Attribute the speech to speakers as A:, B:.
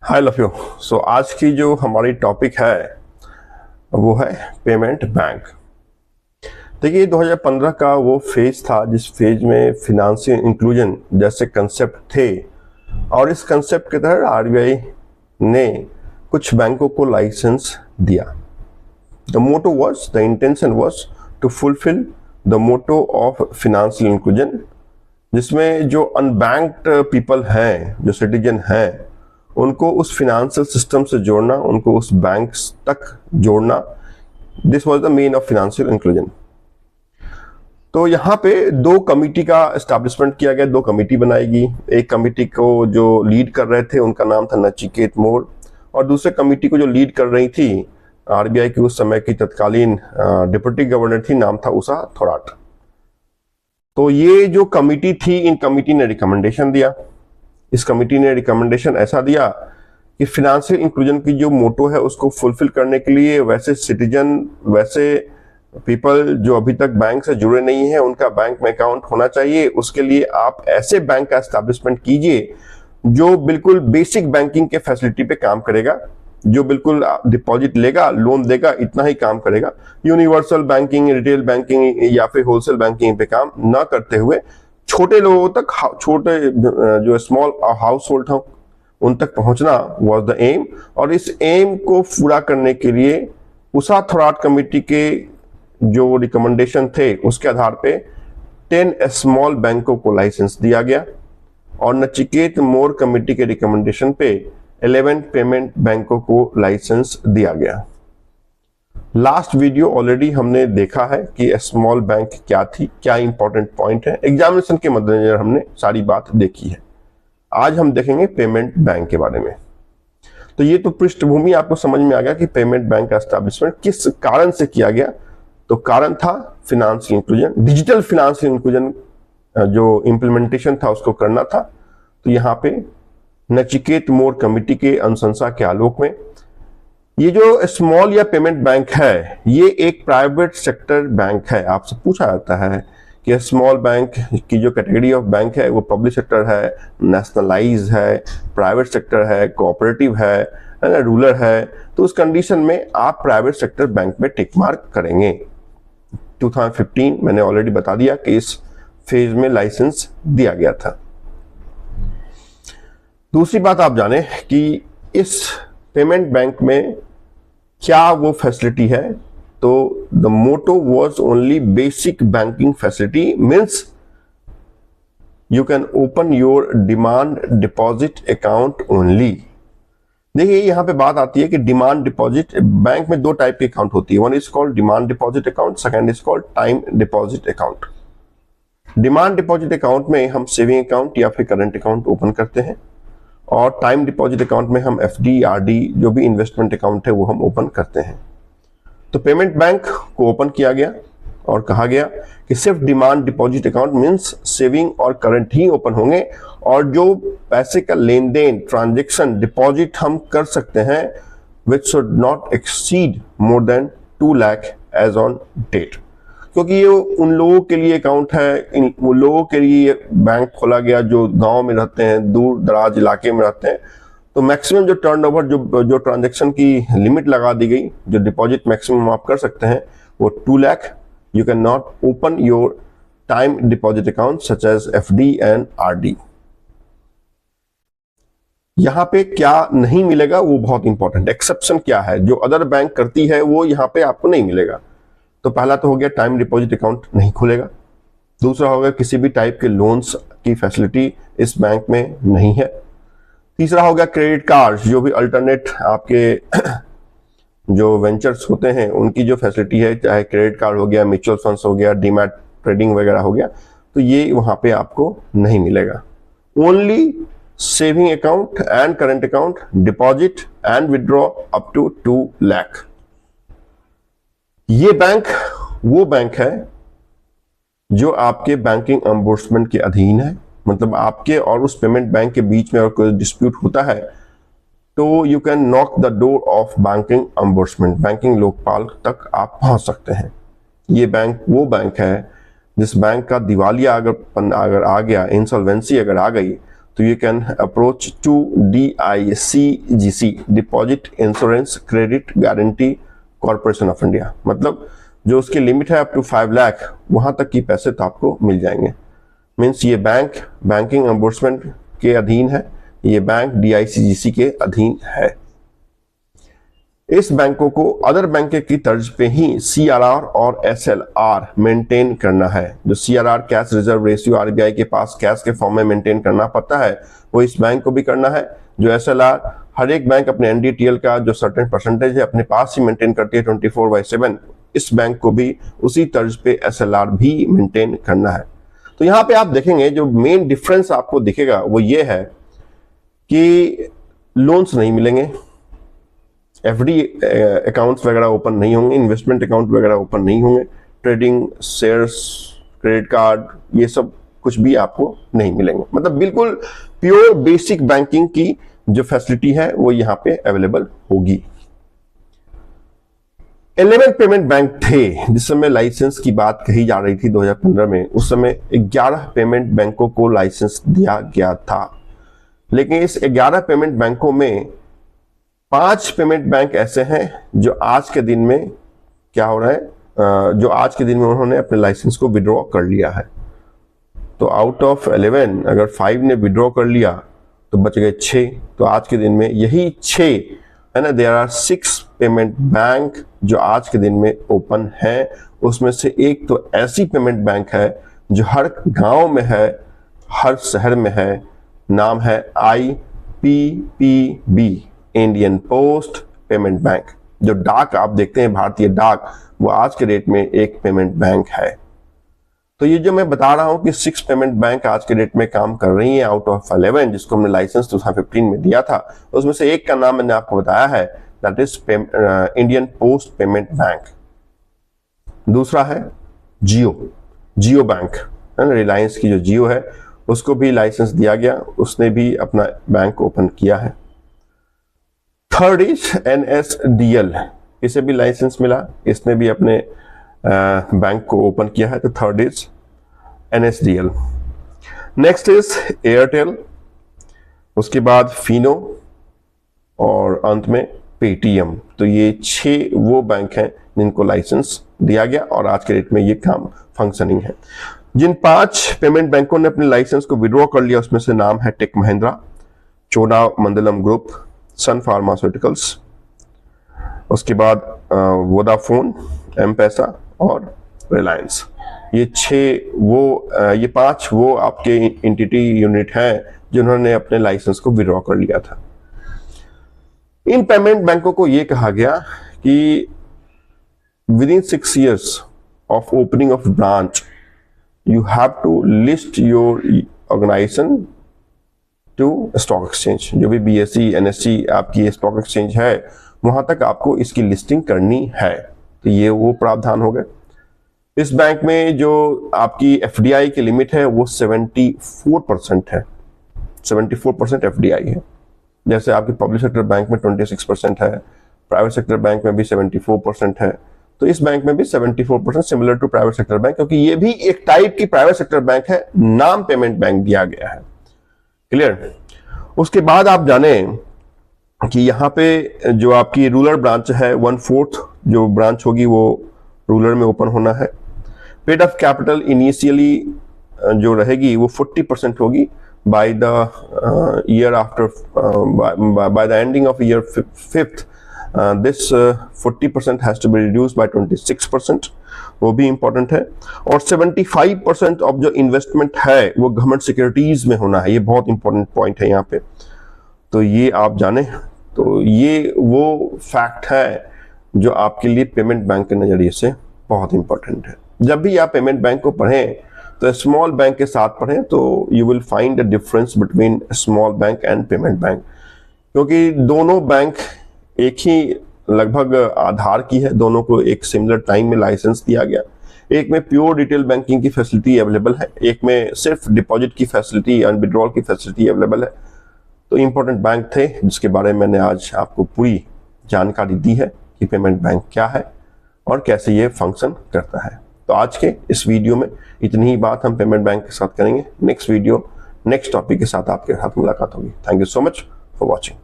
A: हाय लफ्यो। आज की जो हमारी टॉपिक है वो है पेमेंट बैंक। देखिए 2015 का वो फेज था जिस फेज में फिनेंशियल इंक्लूजन जैसे कंसेप्ट थे और इस कंसेप्ट के तहत आरबीआई ने कुछ बैंकों को लाइसेंस दिया। The intention was to fulfil the motto of financial inclusion, जिसमें जो अनबैंक्ड पीपल हैं, जो सिटीजन हैं, उनको उस फिनेंशियल सिस्टम से जोड़ना, उनको उस बैंक तक जोड़ना। This was the main of financial inclusion. तो यहाँ पे दो कमिटी का एस्टैब्लिशमेंट किया गया, दो कमिटी बनाएगी। एक कमिटी को जो लीड कर रहे थे उनका नाम था नचिकेत मोर, और दूसरे कमिटी को जो लीड कर रही थी आरबीआई की उस समय की तत्कालीन डिप्टी गवर्नर थी, नाम था उषा थोराट। तो ये जो कमिटी थी, इन कमिटी ने रिकमेंडेशन दिया। इस कमिटी ने रिकमेंडेशन ऐसा दिया कि फिनेंशियल इंक्लूजन की जो मोटो है उसको फुलफिल करने के लिए वैसे सिटीजन, वैसे पीपल जो अभी तक बैंक से जुड़े नहीं हैं, उनका बैंक में अकाउंट होना चाहिए। उसके लिए आप ऐसे बैंक का एस्टैब्लिशमेंट कीजिए जो बिल्कुल बेसिक बैंकिंग के फैसिलिटी पे काम करेगा, जो बिल्कुल डिपॉजिट लेगा, लोन देगा, इतना ही काम करेगा। यूनिवर्सल बैंकिंग, रिटेल बैंकिंग या फिर होलसेल बैंकिंग पे काम ना करते हुए छोटे लोगों तक, छोटे जो स्मॉल हाउस होल्ड हैं उन तक पहुंचना वाज द एम। और इस एम को पूरा करने के लिए उषा थोराट कमेटी के जो रिकमेंडेशन थे उसके आधार पे 10 स्मॉल बैंकों को लाइसेंस दिया गया और नचिकेत मोर कमेटी के रिकमेंडेशन पे 11 पेमेंट बैंकों को लाइसेंस दिया गया। लास्ट वीडियो ऑलरेडी हमने देखा है कि स्मॉल बैंक क्या थी, क्या इंपॉर्टेंट पॉइंट है। एग्जामिनेशन के मद्देनजर हमने सारी बात देखी है। आज हम देखेंगे पेमेंट बैंक के बारे में। तो ये तो पृष्ठभूमि आपको समझ में आ गया कि पेमेंट बैंक का एस्टैब्लिशमेंट किस कारण से किया गया। तो कारण था financial inclusion, digital financial inclusion जो इम्प्लीमेंटेशन था उसको करना था। तो यहाँ पे नचिकेत मोर कमेटी के अनुशंसा के आलोक में ये जो स्मॉल या पेमेंट बैंक है, ये एक प्राइवेट सेक्टर बैंक है। आपसे पूछा जाता है कि स्मॉल बैंक की जो कैटेगरी ऑफ बैंक है वो पब्लिक सेक्टर है, नेशनलाइज है, प्राइवेट सेक्टर है, कोऑपरेटिव है ना, रूरल है। तो उस कंडीशन में आप प्राइवेट सेक्टर बैंक में टिक मार्क करेंगे। 2015 मैंने ऑलरेडी बता दिया कि इस फेज में लाइसेंस दिया गया था। दूसरी बात आप जाने कि इस पेमेंट बैंक में क्या वो फैसिलिटी है। तो the motto was only basic banking facility, means you can open your demand deposit account only. देखिए यहां पे बात आती है कि डिमांड डिपॉजिट, बैंक में दो टाइप की अकाउंट होती है। One is called demand deposit account, second is called time deposit account. Demand deposit account में हम सेविंग अकाउंट या फिर करंट अकाउंट ओपन करते हैं, और टाइम डिपॉजिट अकाउंट में हम एफडी, आरडी, जो भी इन्वेस्टमेंट अकाउंट है वो हम ओपन करते हैं। तो पेमेंट बैंक को ओपन किया गया और कहा गया कि सिर्फ demand deposit account means saving और करंट ही ओपन होंगे, और जो पैसे का लेन देन, ट्रांजेक्शन, डिपॉजिट हम कर सकते हैं which should not exceed more than 2 lakh as on date. क्योंकि ये उन लोगों के लिए अकाउंट है, उन लोगों के लिए बैंक खोला गया जो गांव में रहते हैं, दूर दराज इलाके में रहते हैं। तो मैक्सिमम जो टर्नओवर, जो ट्रांजैक्शन की लिमिट लगा दी गई, जो डिपॉजिट मैक्सिमम आप कर सकते हैं वो 2 lakh. You can not open your time deposit account such as FD and RD. यहां पे क्या नहीं मिलेगा वो बहुत इंपॉर्टेंट, एक्सेप्शन क्या है, जो अदर बैंक करती है वो यहां पे आपको नहीं मिलेगा। तो पहला तो हो गया टाइम डिपॉजिट अकाउंट नहीं खुलेगा। दूसरा हो गया किसी भी टाइप के लोन्स की फैसिलिटी इस बैंक में नहीं है। तीसरा हो गया क्रेडिट कार्ड, जो भी अल्टरनेट आपके जो वेंचर्स होते हैं उनकी जो फैसिलिटी है, चाहे क्रेडिट कार्ड हो गया, म्यूचुअल फंड्स हो गया, डीमैट ट्रेडिंग वगैरह हो गया, तो ये वहां पे आपको नहीं मिलेगा। Only saving account and current account, deposit and withdraw up to 2 lakh. ये बैंक वो बैंक है जो आपके बैंकिंग एम्बर्समेंट के अधीन है। मतलब आपके और उस पेमेंट बैंक के बीच में अगर कोई डिस्प्यूट होता है तो you can knock the door of banking ombudsman, banking Lokpal तक आप पहुंच सकते हैं। ये बैंक वो बैंक है जिस बैंक का दिवालिया अगर आ गया, इंसॉल्वेंसी अगर आ गई, तो you can approach to DICGC, deposit insurance credit guarantee corporation of India. मतलब जो उसकी लिमिट है अप टू 5 लाख, वहां तक की पैसे तो आपको मिल जाएंगे। मीन्स ये बैंक बैंकिंग एम्बर्समेंट के अधीन है, ये बैंक DICGC के अधीन है। इस बैंकों को अदर बैंक की तर्ज पे ही CRR और SLR मेंटेन करना है। जो CRR cash reserve ratio RBI के पास कैश के फॉर्म में मेंटेन करना पड़ता है, वो इस बैंक को भी करना है। जो SLR हर एक बैंक अपने NDTL का जो सर्टेन परसेंटेज है अपने पास ही मेंटेन करती है 24/7, इस बैंक को भी उसी तर्ज पे SLR भी मेंटेन करना है। तो यहाँ पे आप देखेंगे जो मेन डिफरेंस आपको दिखेगा वो ये है कि लोन्स नहीं मिलेंगे, FD अकाउंट्स वगैरह ओपन नहीं होंगे, इन्वेस्टमेंट अकाउंट वगैरह ओपन नहीं होंगे, ट्रेडिंग शेयर्स, क्रेडिट कार्ड, ये सब कुछ भी आपको नहीं मिलेंगे। मतलब बिल्कुल प्योर बेसिक बैंकिंग की जो फैसिलिटी है वो यहाँ पे अवेलेबल होगी। 11 पेमेंट बैंक थे जिस समय लाइसेंस की बात कही जा रही थी 2015 में। उस समय 11 पेमेंट बैंकों को लाइसेंस दिया गया था, लेकिन इस 11 पेमेंट बैंकों में 5 पेमेंट बैंक ऐसे हैं जो आज के दिन में क्या हो रहा है, जो आज के दिन में उन्होंने अपने लाइसेंस को विड्रॉ कर लिया है। तो आउट ऑफ 11 अगर 5 ने विड्रॉ कर लिया तो बच गए 6। तो आज के दिन में यही 6 है ना, देयर आर 6 पेमेंट बैंक जो आज के दिन में ओपन है। उसमें से एक तो ऐसी पेमेंट बैंक है जो हर गांव में है, हर शहर में है, नाम है IPPB, Indian post payment bank. जो डाक आप देखते हैं भारतीय डाक, वो आज के डेट में एक पेमेंट बैंक है। तो ये जो मैं बता रहा हूं कि 6 पेमेंट बैंक आज के डेट में काम कर रही हैं आउट ऑफ 11 जिसको हमने लाइसेंस 2015 में दिया था, उसमें से एक का नाम मैंने आपको बताया है, that is Indian post payment bank. दूसरा है जियो बैंक, है ना, रिलायंस की जो जियो है उसको भी लाइसेंस दिया गया, उसने भी अपना बैंक ओपन किया है। थर्ड इज NSDL, इसे भी लाइसेंस मिला, इसने भी अपने बैंक को ओपन किया है। तो third is NSDL। Next is Airtel, उसके बाद फिनो और अंत में पेटीएम। तो ये 6 वो बैंक हैं जिनको लाइसेंस दिया गया और आज के डेट में ये काम फंक्शनिंग है। जिन 5 पेमेंट बैंकों ने अपने लाइसेंस को विड्रॉ कर लिया उसमें से नाम है टेक महिंद्रा, चोलामंडलम ग्रुप, सन फार्मास्यूटिकल्स, उसके बाद वोडाफोन, एम-पैसा और रिलायंस। ये 5 वो आपके एंटिटी यूनिट हैं जिन्होंने अपने लाइसेंस को विड्रॉ कर लिया था। इन पेमेंट बैंकों को ये कहा गया कि within 6 years of opening of branch you have to list your organisation to stock exchange. जो भी BSE NSE आपकी स्टॉक एक्सचेंज है वहां तक आपको इसकी लिस्टिंग करनी है। तो ये वो प्रावधान हो गए। इस बैंक में जो आपकी FDI की लिमिट है वो 74% है, 74% FDI है। जैसे आपकी पब्लिक सेक्टर बैंक में 26% है, प्राइवेट सेक्टर बैंक में भी 74% है। तो इस बैंक में भी 74% similar to private sector bank, क्योंकि ये भी एक टाइप की प्राइवेट सेक्टर बैंक है, नाम पेमेंट बैंक दिया गया है। क्लियर। उसके बाद आप जाने कि यहाँ पे जो आपकी रूरल ब्रांच है 1/4 जो ब्रांच होगी वो रूरल में ओपन होना है। पेड अप कैपिटल इनिशियली जो रहेगी वो 40% होगी by the year after, by the ending of year 5th this 40% has to be reduced by 26%, वो भी इंपॉर्टेंट है। और 75% ऑफ जो इन्वेस्टमेंट है वो गवर्नमेंट सिक्योरिटीज में होना है, ये बहुत इंपॉर्टेंट पॉइंट है यहाँ पे। तो ये आप जाने, तो ये वो फैक्ट है जो आपके लिए पेमेंट बैंक के नजरिए से बहुत इंपॉर्टेंट है। जब भी आप पेमेंट बैंक को पढ़ें तो स्मॉल बैंक के साथ पढ़ें, तो you will find the difference between small bank and payment bank, क्योंकि दोनों बैंक एक ही लगभग आधार की है, दोनों को एक सिमिलर टाइम में लाइसेंस दिया गया। एक में प्योर डिटेल बैंकिंग की फैसिलिटी अवेलेबल है, एक में सिर्फ डिपॉजिट की फैसिलिटी एंड विड्रॉल की फैसिलिटी अवेलेबल है। तो इंपॉर्टेंट बैंक थे जिसके बारे में मैंने आज आपको पूरी जानकारी दी है कि पेमेंट बैंक क्या है और कैसे ये फंक्शन करता है। तो आज के इस वीडियो में इतनी ही बात हम पेमेंट बैंक के साथ करेंगे। नेक्स्ट वीडियो नेक्स्ट टॉपिक के साथ आपके साथ मुलाकात होगी। Thank you so much for watching.